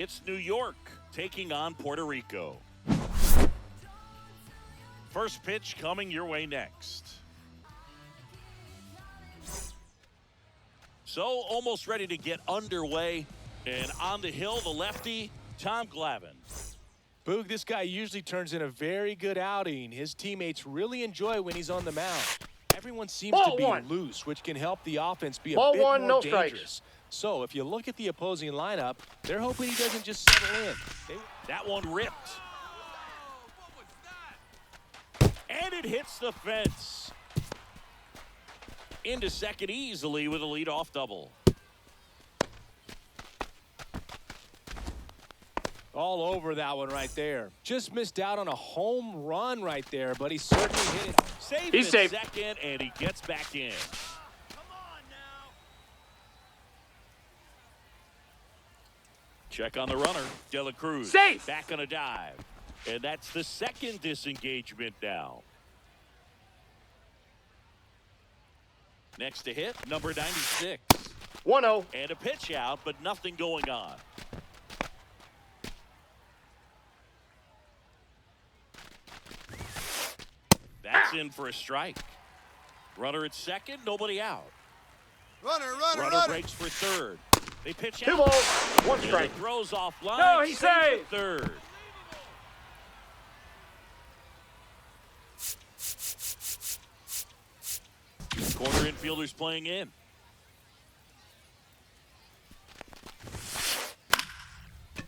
It's New York taking on Puerto Rico. First pitch coming your way next. So almost ready to get underway. And on the hill, the lefty, Tom Glavine. Boog, this guy usually turns in a very good outing. His teammates really enjoy when he's on the mound. Everyone seems to be loose, which can help the offense be a bit more dangerous. Strikes. So if you look at the opposing lineup, they're hoping he doesn't just settle in. That one ripped. And it hits the fence. Into second easily with a leadoff double. All over that one right there. Just missed out on a home run right there, but he certainly hit it. He's safe. Second, and he gets back in. Come on now. Check on the runner, De La Cruz. Safe. Back on a dive. And that's the second disengagement now. Next to hit, number 96. 1-0. And a pitch out, but nothing going on. That's in for a strike. Runner at second, nobody out. Runner. Breaks for third. They pitch 2 out. balls, 1 And strike. it throws off line. No, he's safe. Third. Corner infielders playing in.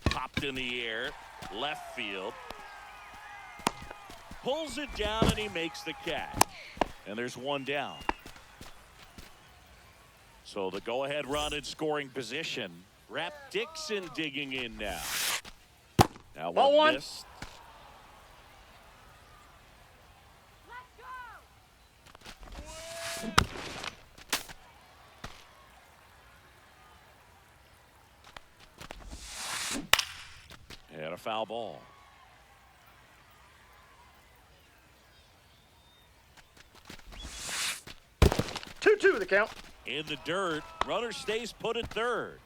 Popped in the air. Left field. Pulls it down and he makes the catch. And there's one down. So the go-ahead run in scoring position. Rap Dixon digging in now. Now one missed. And a foul ball. 2-2 the count. In the dirt, runner stays put at third.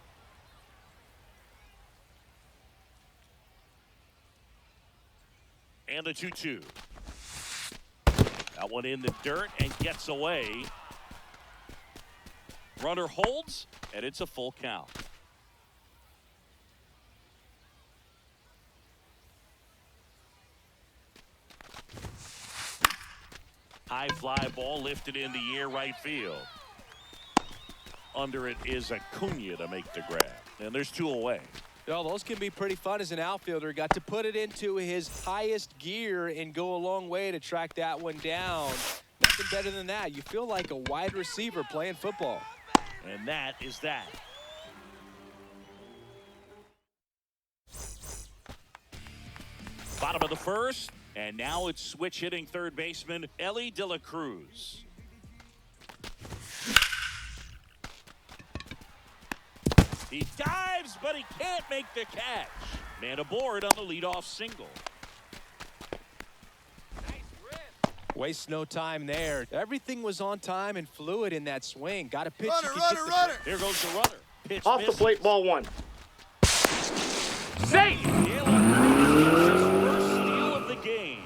And the 2-2. That one in the dirt and gets away. Runner holds, and it's a full count. High fly ball lifted in the air right field. Under it is Acuna to make the grab. And there's 2 away. You know, those can be pretty fun as an outfielder. Got to put it into his highest gear and go a long way to track that one down. Nothing better than that. You feel like a wide receiver playing football. And that is that. Bottom of the first. And now it's switch hitting third baseman Elly De La Cruz. He dives, but he can't make the catch. Man aboard on the leadoff single. Nice rip. Waste no time there. Everything was on time and fluid in that swing. Got a pitch. Runner. Here goes the runner. Pitch Off misses. the plate, ball 1. Safe. De La Cruz, first steal of the game.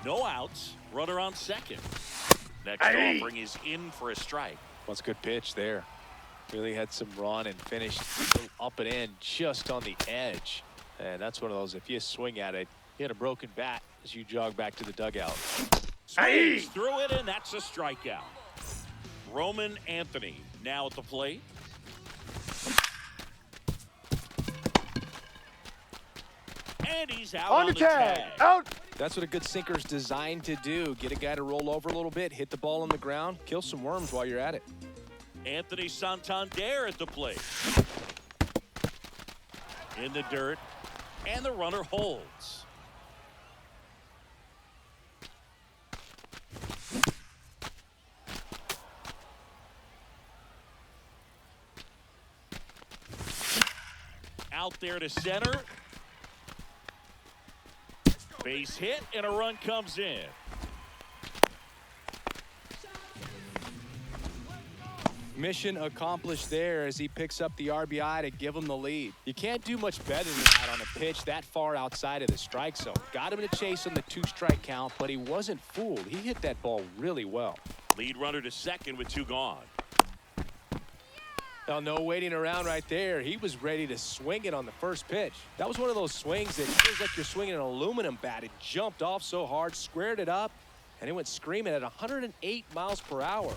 No outs. Runner on second. Next offering is in for a strike. That's a good pitch there. Really had some run and finished up and in just on the edge. And that's one of those, if you swing at it, you hit a broken bat as you jog back to the dugout. Swings through it, and that's a strikeout. Roman Anthony now at the plate. And he's out on the tag. Out. That's what a good sinker's designed to do. Get a guy to roll over a little bit, hit the ball on the ground, kill some worms while you're at it. Anthony Santander at the plate. In the dirt, and the runner holds. Out there to center. Base hit, and a run comes in. Mission accomplished there as he picks up the RBI to give him the lead. You can't do much better than that on a pitch that far outside of the strike zone. Got him to chase on the 2-strike count, but he wasn't fooled. He hit that ball really well. Lead runner to second with 2 gone. Now, no waiting around right there. He was ready to swing it on the first pitch. That was one of those swings that feels like you're swinging an aluminum bat. It jumped off so hard, squared it up, and it went screaming at 108 miles per hour.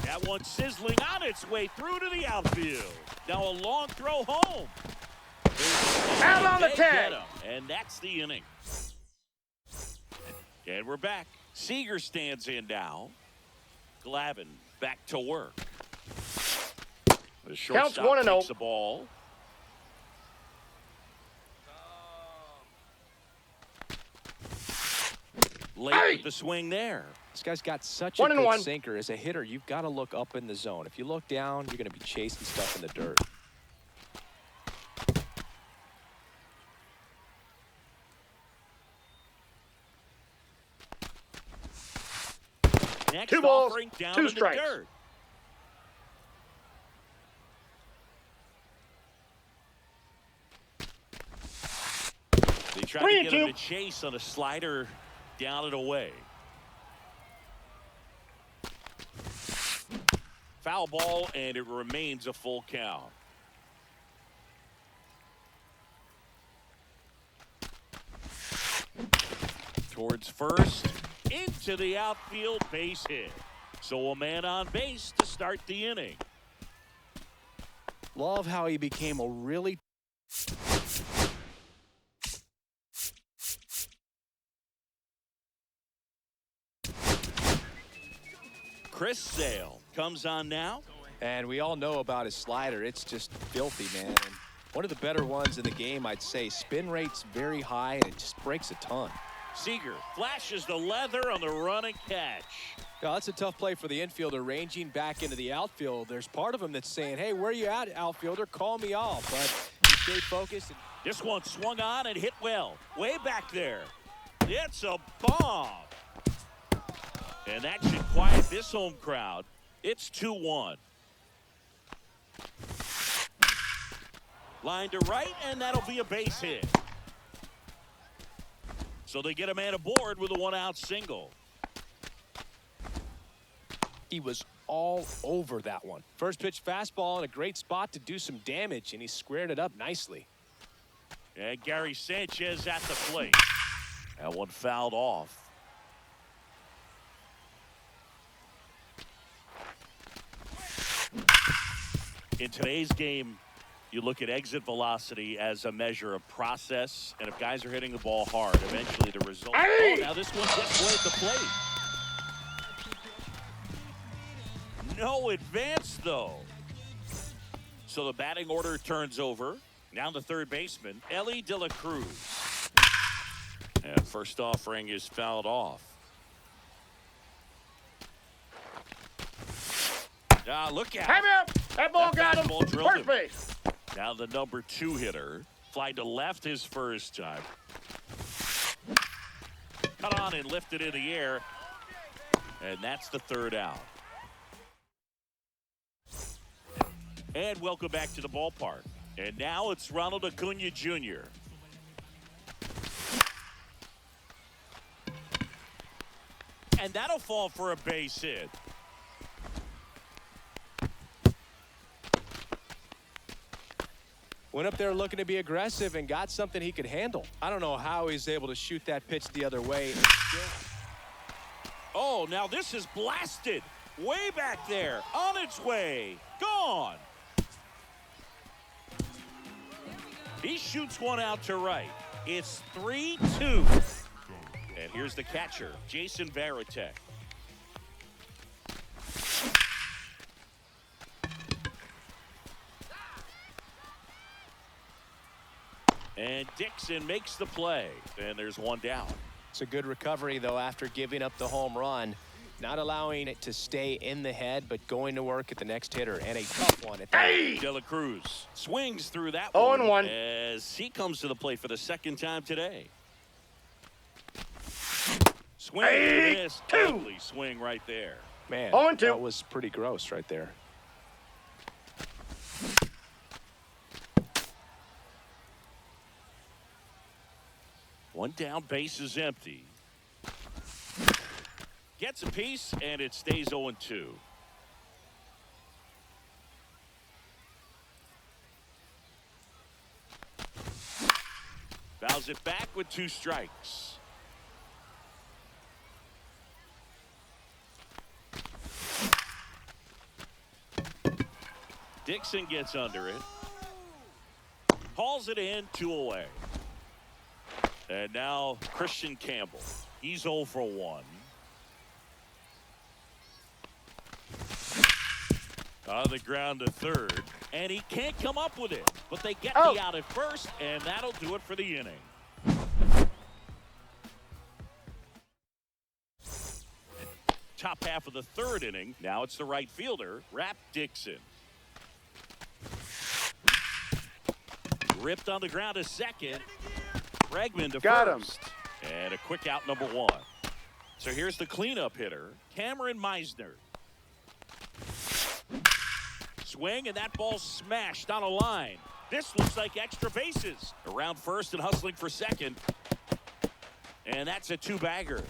That one sizzling on its way through to the outfield. Now a long throw home. Out on the tag. And that's the inning. And we're back. Seager stands in now. Glavine back to work. The shortstop 1-0. takes the ball. Late with the swing there. This guy's got such a good sinker. As a hitter, you've got to look up in the zone. If you look down, you're going to be chasing stuff in the dirt. Next 2 balls, offering down 2 in strikes. the dirt. They tried to get him to chase on a slider down and away. Foul ball, and it remains a full count. Towards first, into the outfield, base hit. So a man on base to start the inning. Love how he became a really Chris Sale comes on now. And we all know about his slider. It's just filthy, man. And one of the better ones in the game, I'd say. Spin rate's very high, and it just breaks a ton. Seager flashes the leather on the run and catch. Yeah, that's a tough play for the infielder, ranging back into the outfield. There's part of him that's saying, hey, where you at, outfielder? Call me off. But he stayed focused. This one swung on and hit well. Way back there. It's a bomb. And that should quiet this home crowd. It's 2-1. Line to right, and that'll be a base hit. So they get a man aboard with a 1-out single. He was all over that one. First pitch fastball in a great spot to do some damage, and he squared it up nicely. And Gary Sanchez at the plate. That one fouled off. In today's game, you look at exit velocity as a measure of process, and if guys are hitting the ball hard, eventually the result. Oh, now this one gets way at the plate. No advance, though. So the batting order turns over. Now the third baseman, Elly De La Cruz. And first offering is fouled off. Ah, look out. Time out. That ball got him. First base. Now the number 2 hitter. Flied to left his first time. Cut on and lifted in the air. And that's the 3rd out. And welcome back to the ballpark. And now it's Ronald Acuna Jr. And that'll fall for a base hit. Went up there looking to be aggressive and got something he could handle. I don't know how he's able to shoot that pitch the other way. Oh, now this is blasted. Way back there. On its way. Gone. He shoots one out to right. It's 3-2. And here's the catcher, Jason Varitek. And Dixon makes the play. And there's one down. It's a good recovery, though, after giving up the home run. Not allowing it to stay in the head, but going to work at the next hitter. And a tough one at that. De La Cruz swings through that 0-1 as he comes to the plate for the 2nd time today. Swing and miss. Ugly swing right there. Man, 0-2. that was pretty gross right there. One down, base is empty. Gets a piece, and it stays 0-2. Fouls it back with 2 strikes. Dixon gets under it. Hauls it in, 2 away. And now Christian Campbell. He's 0 for 1. On the ground to third. And he can't come up with it. But they get the out at first, and that'll do it for the inning. Top half of the third inning. Now it's the right fielder, Rap Dixon. Ripped on the ground to second. Bregman to first. And a quick out, number 1. So here's the cleanup hitter, Cameron Meisner. Swing, and that ball smashed on a line. This looks like extra bases. Around first and hustling for second. And that's a 2-bagger.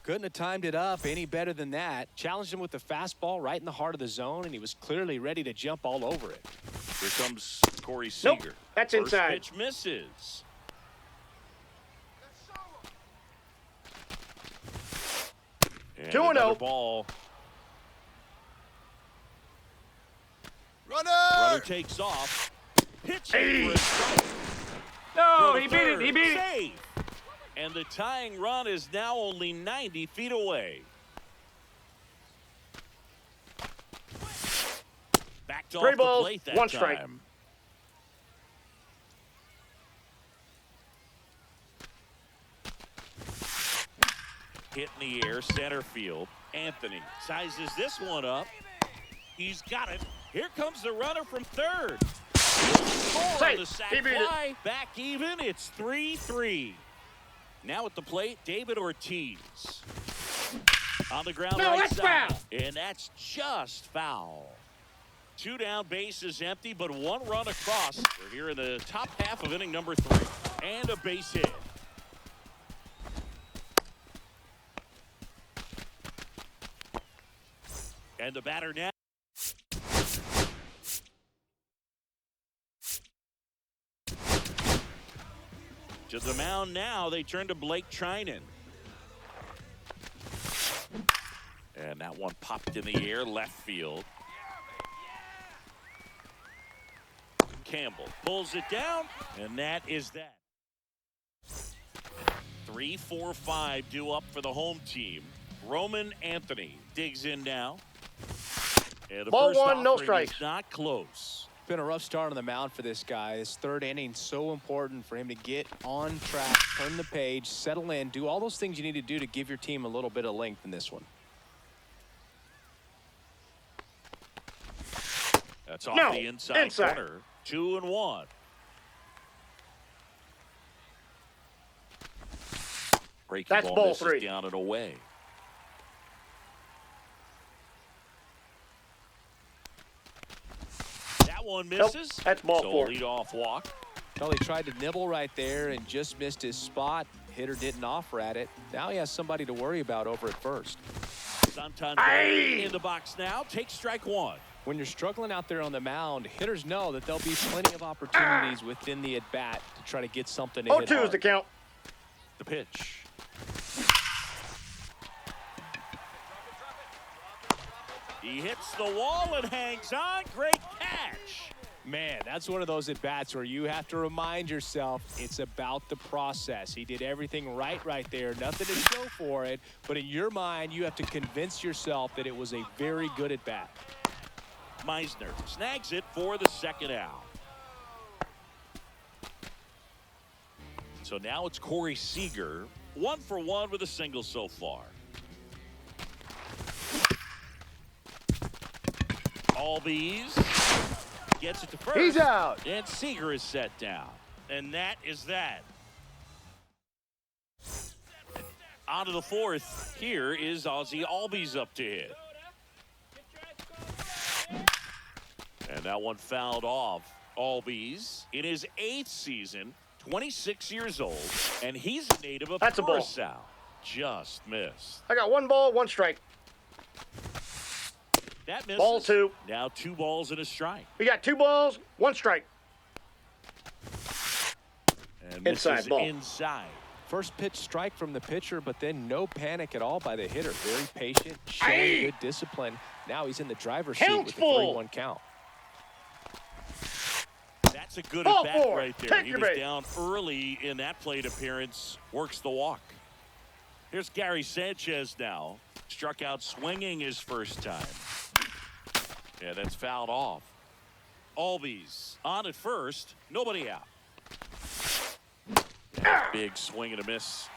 Couldn't have timed it up any better than that. Challenged him with the fastball right in the heart of the zone, and he was clearly ready to jump all over it. Here comes Corey Seager. Nope, that's First inside. Pitch misses. And 2-0. another ball. Runner takes off. Pitching for a strike. No, For he the beat it. third. He beat it. Save. And the tying run is now only 90 feet away. Backed off 3 the balls, plate that 1 strike. time. Hit in the air, center field. Anthony sizes this one up. He's got it. Here comes the runner from third. Score on the sac He beat it. fly. Back even. It's 3-3. Now at the plate, David Ortiz. On the ground, No, right that's side. foul. And that's just foul. 2 down, base is empty, but 1 run across. We're here in the top half of inning number 3. And a base hit. And the batter now. To the mound now, they turn to Blake Trinan. And that one popped in the air, left field. Campbell pulls it down, and that is that. 3-4-5 due up for the home team. Roman Anthony digs in now. And the Ball first 1, no offering strikes. is not close. Been a rough start on the mound for this guy. This third inning so important for him to get on track, turn the page, settle in, do all those things you need to do to give your team a little bit of length in this one. That's off No, the inside inside. corner. 2-1. Breaking That's ball ball misses 3. down and away. That one Nope, misses. that's ball so 4. leadoff walk. Well, he tried to nibble right there and just missed his spot. Hitter didn't offer at it. Now he has somebody to worry about over at first. Santander in the box now. Take strike 1. When you're struggling out there on the mound, hitters know that there'll be plenty of opportunities within the at-bat to try to get something to hit 0-2 is hard. the count. The pitch. He hits the wall and hangs on. Great catch. Man, that's one of those at-bats where you have to remind yourself it's about the process. He did everything right there. Nothing to show for it. But in your mind, you have to convince yourself that it was a very good at-bat. Meisner snags it for the second out. So now it's Corey Seager. 1 for 1 with a single so far. Albies gets it to first. He's out. And Seager is set down. And that is that. On to the fourth. Here is Ozzie Albies up to hit. And that one fouled off. Albies in his 8th season, 26 years old, and he's a native of Curacao. Just missed. I got 1 ball, 1 strike. That misses. Ball 2. Now 2 balls and a strike. We got 2 balls, 1 strike. And inside ball. Inside. First pitch strike from the pitcher, but then no panic at all by the hitter. Very patient, showing good discipline. Now he's in the driver's seat with the 3-1 count. That's a good at bat right there. Take He your was bait. down early in that plate appearance. Works the walk. Here's Gary Sanchez now. Struck out swinging his first time. Yeah, that's fouled off. Albies on at first. Nobody out. Big swing and a miss.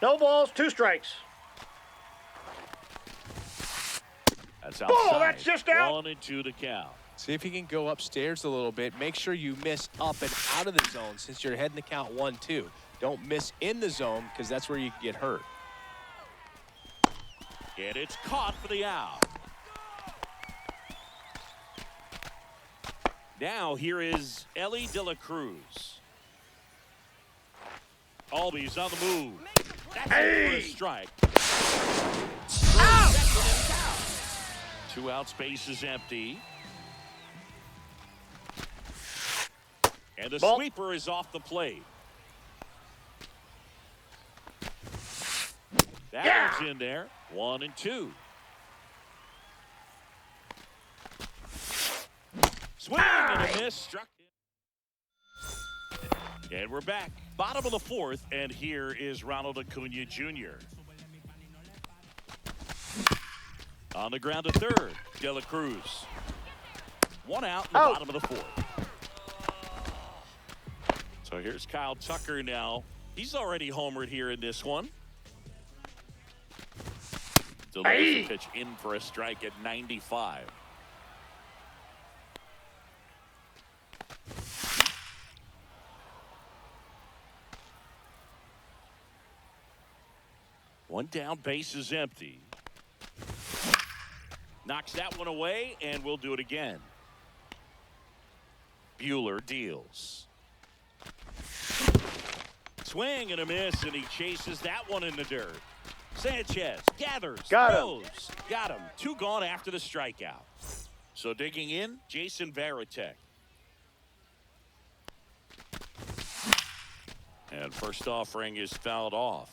No balls, 2 strikes. That's outside. Oh, that's just out. 1-2 to count. See if you can go upstairs a little bit. Make sure you miss up and out of the zone since you're heading the count 1-2. Don't miss in the zone because that's where you can get hurt. And it's caught for the out. Now here is Elly De La Cruz. Albies on the move. That's the first strike. Out! 2 outs, base is empty. And the Ball. sweeper is off the plate. That one's in there. 1-2. Swing and a miss. Struck in. And we're back. Bottom of the 4th, and here is Ronald Acuna Jr. On the ground to third, De La Cruz. 1 out in the bottom of the 4th. So here's Kyle Tucker now. He's already homered here in this one. Delivers the pitch in for a strike at 95. One down, base is empty. Knocks that one away, and we'll do it again. Buehler deals. Swing and a miss, and he chases that one in the dirt. Sanchez gathers, throws, got him. 2 gone after the strikeout. So digging in, Jason Varitek. And first offering is fouled off.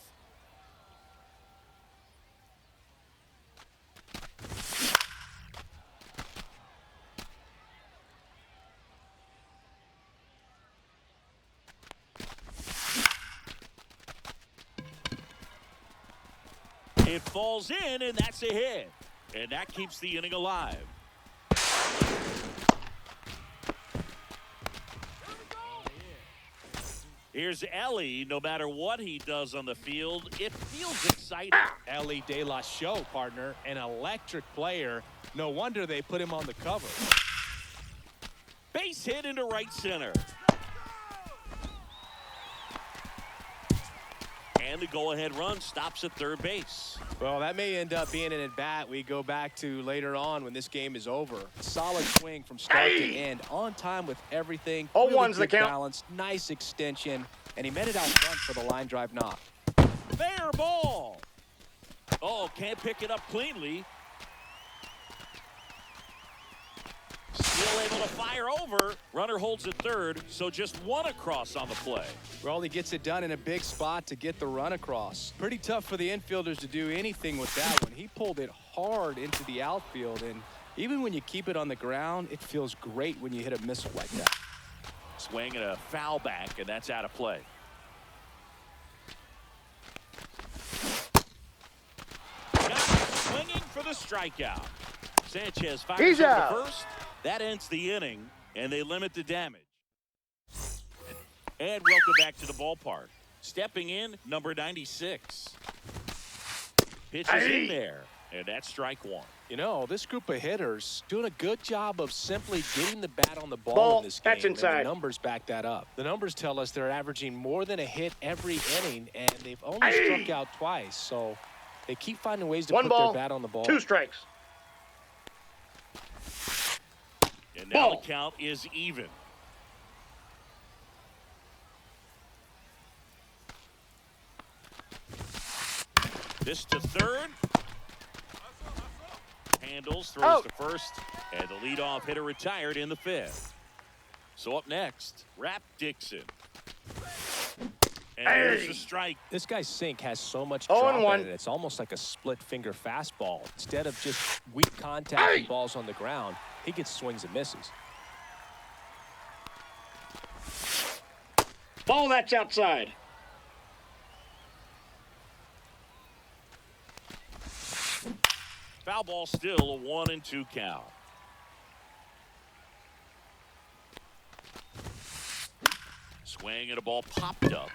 It falls in, and that's a hit. And that keeps the inning alive. Here's Elly. No matter what he does on the field, it feels exciting. Elly De La Show, partner, an electric player. No wonder they put him on the cover. Base hit into right center. And the go-ahead run stops at third base. Well, that may end up being an at-bat we go back to later on when this game is over. Solid swing from start to end. On time with everything. One's really the good count. balance. Nice extension. And he met it out front for the line drive knock. Fair ball. Oh, can't pick it up cleanly. Still able to fire over. Runner holds at third, so just 1 across on the play. Well, he gets it done in a big spot to get the run across. Pretty tough for the infielders to do anything with that one. He pulled it hard into the outfield, and even when you keep it on the ground, it feels great when you hit a missile like that. Swing and a foul back, and that's out of play. Got swinging for the strikeout. Sanchez fires He's over out. to first. That ends the inning, and they limit the damage. And welcome back to the ballpark. Stepping in, number 96. Pitch is in there, and that's strike 1. You know, this group of hitters doing a good job of simply getting the bat on the ball Ball, in this game. that's inside. And the numbers back that up. The numbers tell us they're averaging more than a hit every inning, and they've only struck out twice. So they keep finding ways to One put ball, their bat on the ball. 2 strikes. And now Ball. the count is even. This to third. Handles, throws Out. to first, and the leadoff hitter retired in the 5th. So up next, Rap Dixon. And there's the strike. This guy's sink has so much 0-1. drop in it. It's almost like a split-finger fastball. Instead of just weak contact and balls on the ground, he gets swings and misses. Ball, that's outside. Foul ball, still a 1-2 count. Swing and a ball popped up.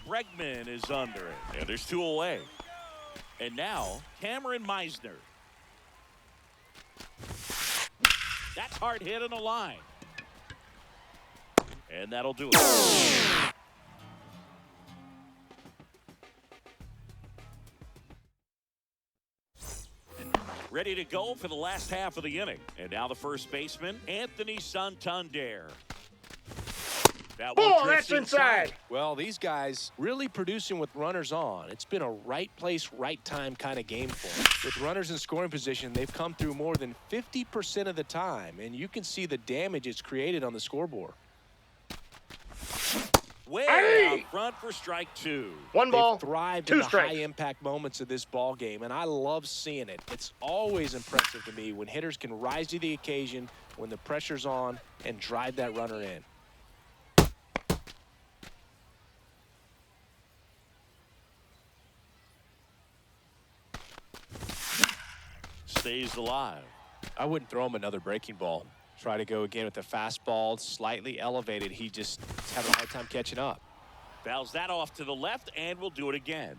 Bregman is under it. And there's 2 away. And now Cameron Meisner. That's hard hit on the line. And that'll do it. Ready to go for the last half of the inning. And now the first baseman, Anthony Santander. That one Ball, drifts that's inside. Well, these guys really producing with runners on. It's been a right place, right time kind of game for them. With runners in scoring position, they've come through more than 50% of the time, and you can see the damage it's created on the scoreboard. Way Hey! out front for strike 2. 1 ball, They've thrived 2 in the strikes. high-impact moments of this ball game, and I love seeing it. It's always impressive to me when hitters can rise to the occasion when the pressure's on and drive that runner in. Stays alive. I wouldn't throw him another breaking ball. Try to go again with the fastball, slightly elevated. He just is having a hard time catching up. Fouls that off to the left, and we'll do it again.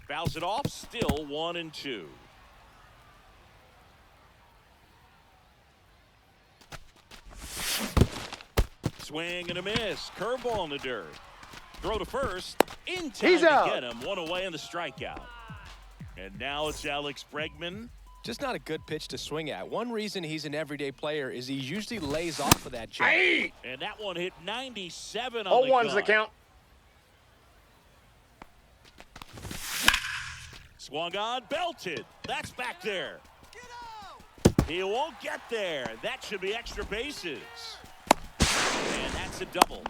Fouls it off, still 1-2. Swing and a miss. Curveball in the dirt. Throw to first. In time He's to out. get him. 1 away in the strikeout. And now it's Alex Bregman. Just not a good pitch to swing at. One reason he's an everyday player is he usually lays off of that jump. Hey! And that one hit 97 on 0-1's the the count. Swung on, belted. That's back there. He won't get there. That should be extra bases. And that's a double.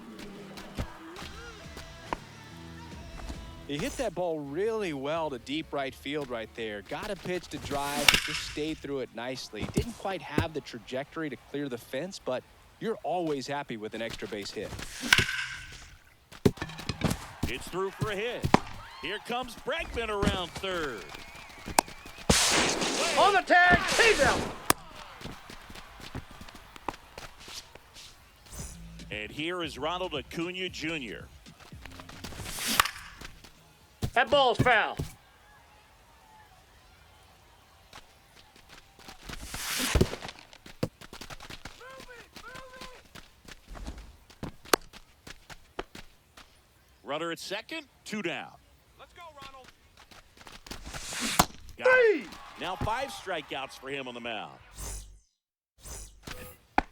He hit that ball really well to deep right field right there. Got a pitch to drive, but just stayed through it nicely. Didn't quite have the trajectory to clear the fence, but you're always happy with an extra base hit. It's through for a hit. Here comes Bregman around third. On the tag, he's out. And here is Ronald Acuna Jr. That ball's foul. Runner at second, 2 down. Let's go, Ronald. Got it. Hey! Now 5 strikeouts for him on the mound.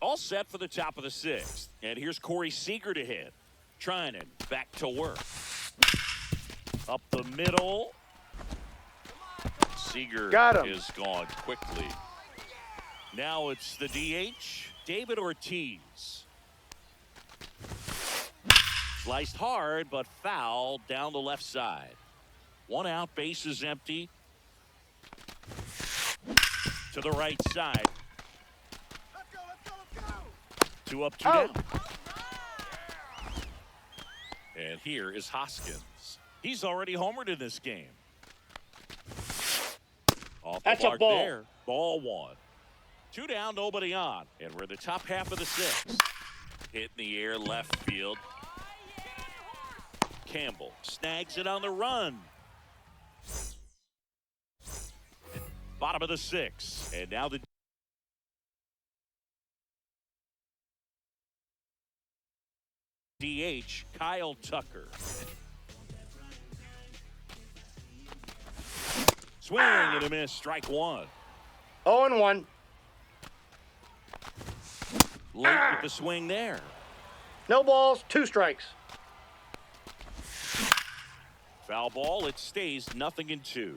All set for the top of the 6th. And here's Corey Seager to hit. Trinan back to work. Up the middle. Seager Got him. is gone quickly. Now it's the DH, David Ortiz. Sliced hard, but foul down the left side. 1 out, base is empty. To the right side. Let's go, let's go, let's go. 2 up, 2 Out. down. And here is Hoskins. He's already homered in this game. Off That's the a mark ball. there. Ball 1. Two down, nobody on. And we're in the top half of the sixth. Hit in the air, left field. Campbell snags it on the run. Bottom of the sixth. And now the DH, Kyle Tucker. Swing and a miss, strike one. 0-1. Late with the swing there. No balls, 2 strikes. Foul ball, it stays 0-2.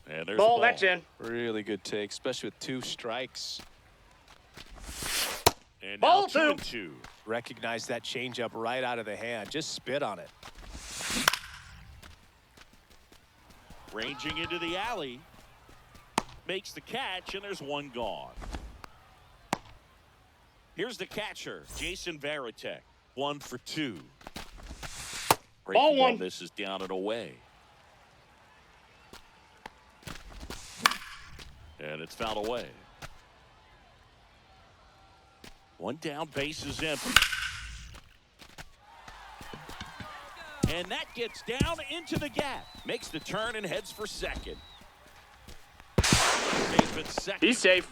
And there's Ball, the ball. that's in. Really good take, especially with 2 strikes. And Ball now 2. 2-2. Recognize that changeup right out of the hand. Just spit on it. Ranging into the alley. Makes the catch, and there's one gone. Here's the catcher, Jason Varitek. 1 for 2. Ball 1. This is down and away. And it's fouled away. One down, base is empty. And that gets down into the gap. Makes the turn and heads for second. Safe at second. He's safe.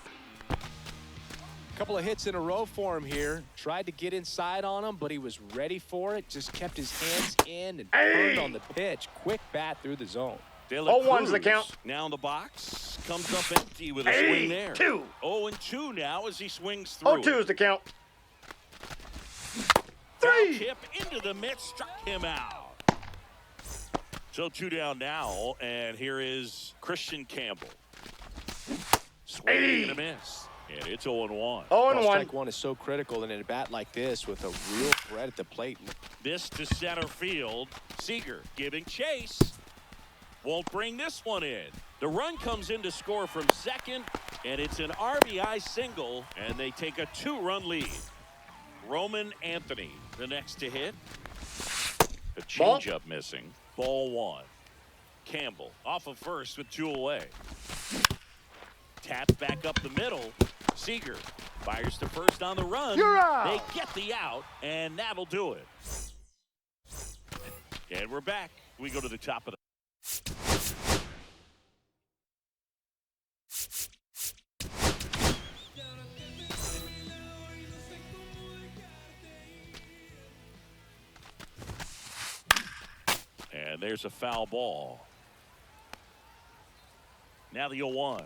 Couple of hits in a row for him here. Tried to get inside on him, but he was ready for it. Just kept his hands in and turned on the pitch. Quick bat through the zone. De La 0-1's the Cruz count. now in the box. Comes up empty with a swing there. 2. 0-2 now as he swings through. 0-2 is the count. Foul 3. tip into the mitt, struck him out. So 2 down now, and here is Christian Campbell. Swing and a miss. And it's 0-1. 0-1. Strike one is so critical in a bat like this with a real threat at the plate. This to center field. Seager giving chase. Won't bring this one in. The run comes in to score from second, and it's an RBI single, and they take a 2-run lead. Roman Anthony, the next to hit. A changeup missing. Ball 1. Campbell off of first with 2 away. Taps back up the middle. Seager fires to first on the run. You're out. They get the out, and that'll do it. And we're back. We go to the top of the and there's a foul ball. Now the 0-1.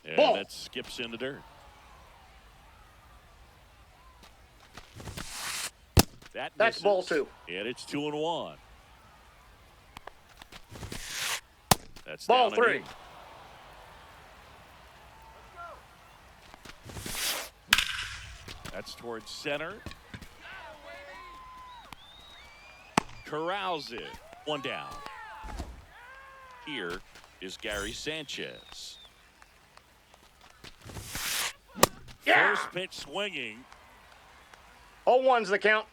And Ball. that skips in the dirt. That's misses. ball 2. And it's 2-1. That's Ball down and 3. in. That's towards center. Corrals it. 1 down. Here is Gary Sanchez. Yeah. First pitch swinging. 0-1's the count.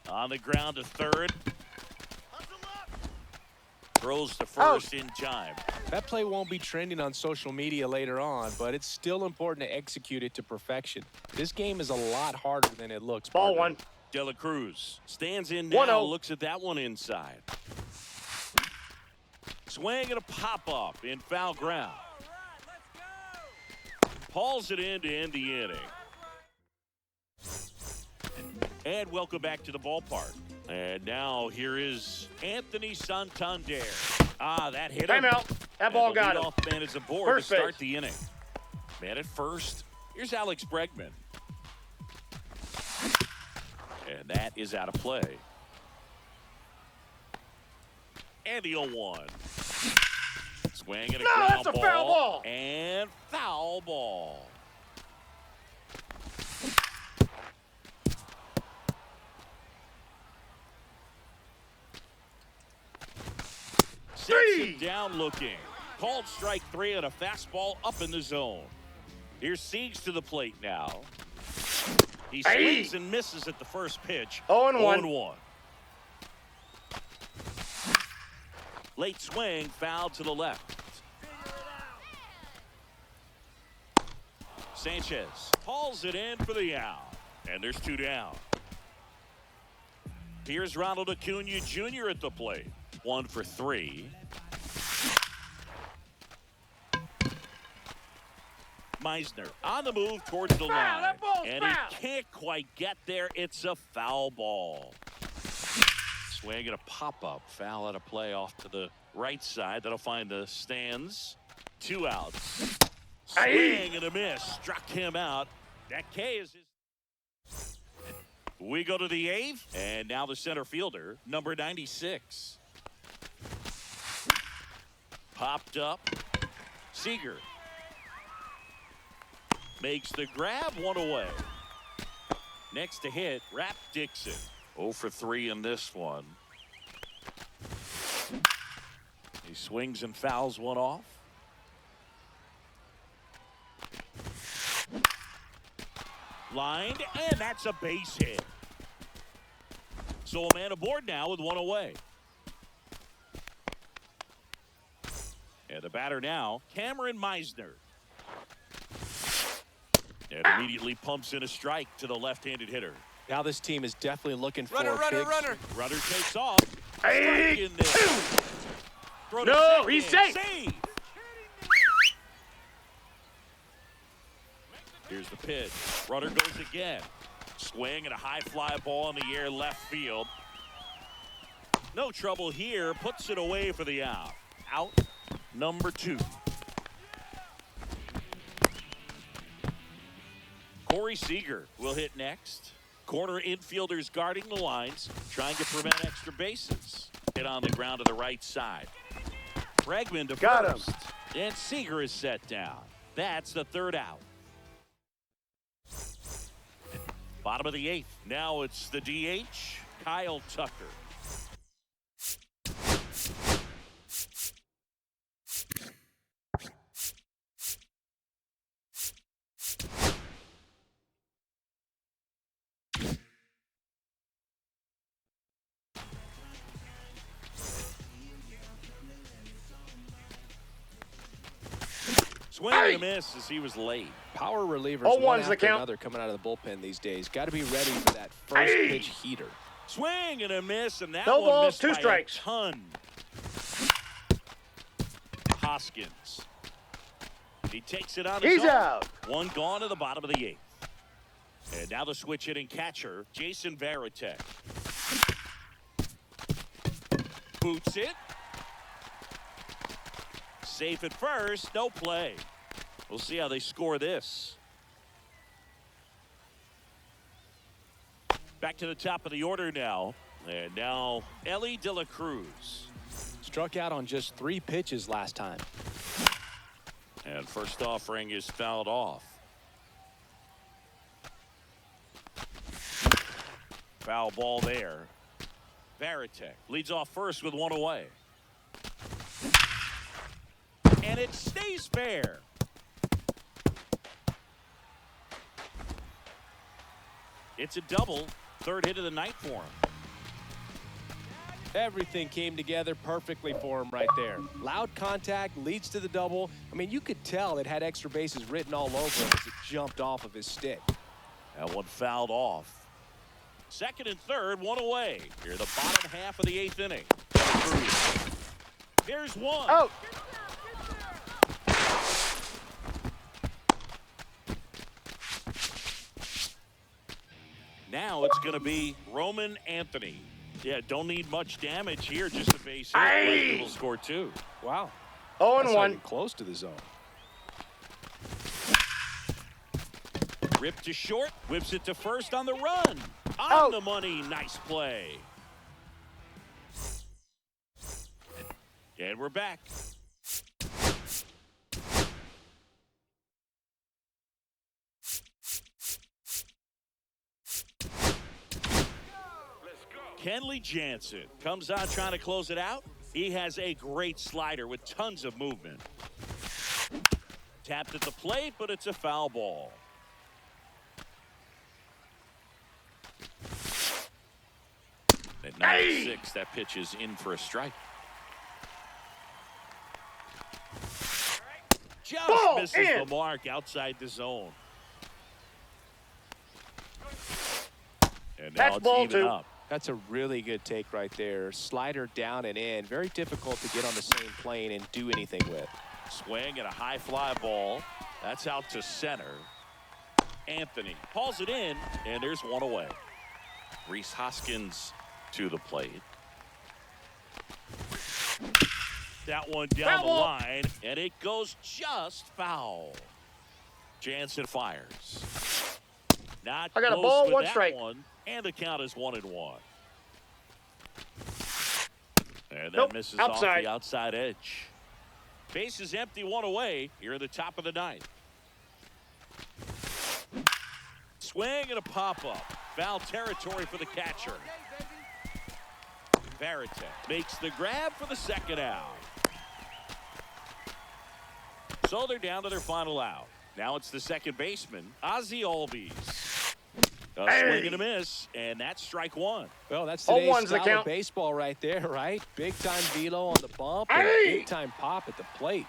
On the ground to third. Throws to first in time. That play won't be trending on social media later on, but it's still important to execute it to perfection. This game is a lot harder than it looks. Ball partner. 1. De La Cruz stands in now, 1-0. looks at that one inside. Swing and a pop-up in foul ground. Hauls it in to end the inning. And welcome back to the ballpark. And now here is Anthony Santander. That hit him. Timeout. That ball got him. Off man is aboard First to start base. the inning. Man at first. Here's Alex Bregman. And that is out of play. And the 0-1. Swing and a No, ground that's a foul ball. And foul ball. Sets it down looking. Called strike 3 and a fastball up in the zone. Here's Siegs to the plate now. He swings and misses at the first pitch. 0-1. 0-1. Late swing, foul to the left. Sanchez hauls it in for the out. And there's 2 down. Here's Ronald Acuna Jr. at the plate. 1 for 3. Meisner on the move towards the line. That ball's And foul. he can't quite get there. It's a foul ball. Swing and a pop-up. Foul at a play off to the right side. That'll find the stands. 2 outs. Swing and a miss. Struck him out. That K is his. We go to the 8th. And now the center fielder, number 96. Popped up. Seager makes the grab, 1 away. Next to hit, Rap Dixon. 0 for 3 in this one. He swings and fouls 1 off. Lined, and that's a base hit. So a man aboard now with 1 away. And the batter now, Cameron Meisner. And immediately pumps in a strike to the left-handed hitter. Now this team is definitely looking for Runner, a runner, big... runner. Runner takes off. Strike in there. Throw to No, second. he's safe. Save. Here's the pitch. Runner goes again. Swing and a high fly ball in the air left field. No trouble here. Puts it away for the out. Out number 2. Corey Seager will hit next. Corner infielders guarding the lines, trying to prevent extra bases. Hit on the ground to the right side. Bregman to Got him. first. And Seager is set down. That's the 3rd out. Bottom of the 8th. Now it's the DH, Kyle Tucker. Swing and a miss as he was late. Power relievers, 0-1's one the after count. another coming out of the bullpen these days. Got to be ready for that first pitch heater. Swing and a miss, and that No one balls, missed 2 by strikes. a ton. Hoskins. He takes it on his He's own. out. 1 gone to the bottom of the 8th. And now the switch hitting catcher, Jason Varitek. Boots it. Safe at first, no play. We'll see how they score this. Back to the top of the order now. And now Elly De La Cruz. Struck out on just 3 pitches last time. And first offering is fouled off. Foul ball there. Varitek leads off first with 1 away. And it stays fair. It's a double. 3rd hit of the night for him. Everything came together perfectly for him right there. Loud contact leads to the double. I mean, you could tell it had extra bases written all over it as it jumped off of his stick. That one fouled off. 2nd and 3rd, 1 away. Here, the bottom half of the 8th inning. Here's 1. Out. Now it's going to be Roman Anthony. Yeah, don't need much damage here, just a base hit. Aye. Will score 2. Wow. That's not 0-1. even close to the zone. Ripped to short, whips it to first on the run. On Out. the money, nice play. And we're back. Kenley Jansen comes on trying to close it out. He has a great slider with tons of movement. Tapped at the plate, but it's a foul ball. At 96, that pitch is in for a strike. Just Ball misses in. the mark outside the zone. And now That's it's ball even two. up. That's a really good take right there. Slider down and in. Very difficult to get on the same plane and do anything with. Swing and a high fly ball. That's out to center. Anthony hauls it in, and there's one away. Rhys Hoskins to the plate. That one down Foul the ball. line, and it goes just foul. Jansen fires. Not I got a close ball, with one that strike. one, and the count is 1-1. And that Nope, misses off outside. the outside edge. Base is empty, one away here in the top of the ninth. Swing and a pop-up. Foul territory for the catcher. Varitek makes the grab for the second out. So they're down to their final out. Now it's the second baseman, Ozzie Albies. A swing and a miss, and that's strike one. Well, that's Oh, today's one's the style count. of baseball right there, right? Big-time velo on the bump and Hey! big-time pop at the plate.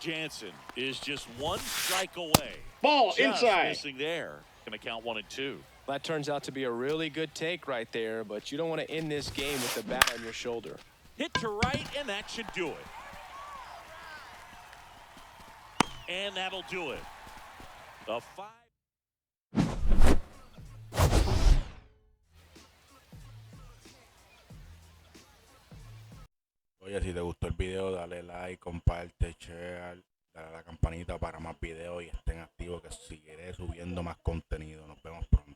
Jansen is just one strike away. Ball Just inside. missing there. Going to count 1-2. That turns out to be a really good take right there, but you don't want to end this game with the bat on your shoulder. Hit to right, and that should do it. And that'll do it. The 5. Oye, si te gustó el video, dale like, comparte, share, dale a la campanita para más videos y estén activos que seguiré subiendo más contenido. Nos vemos pronto.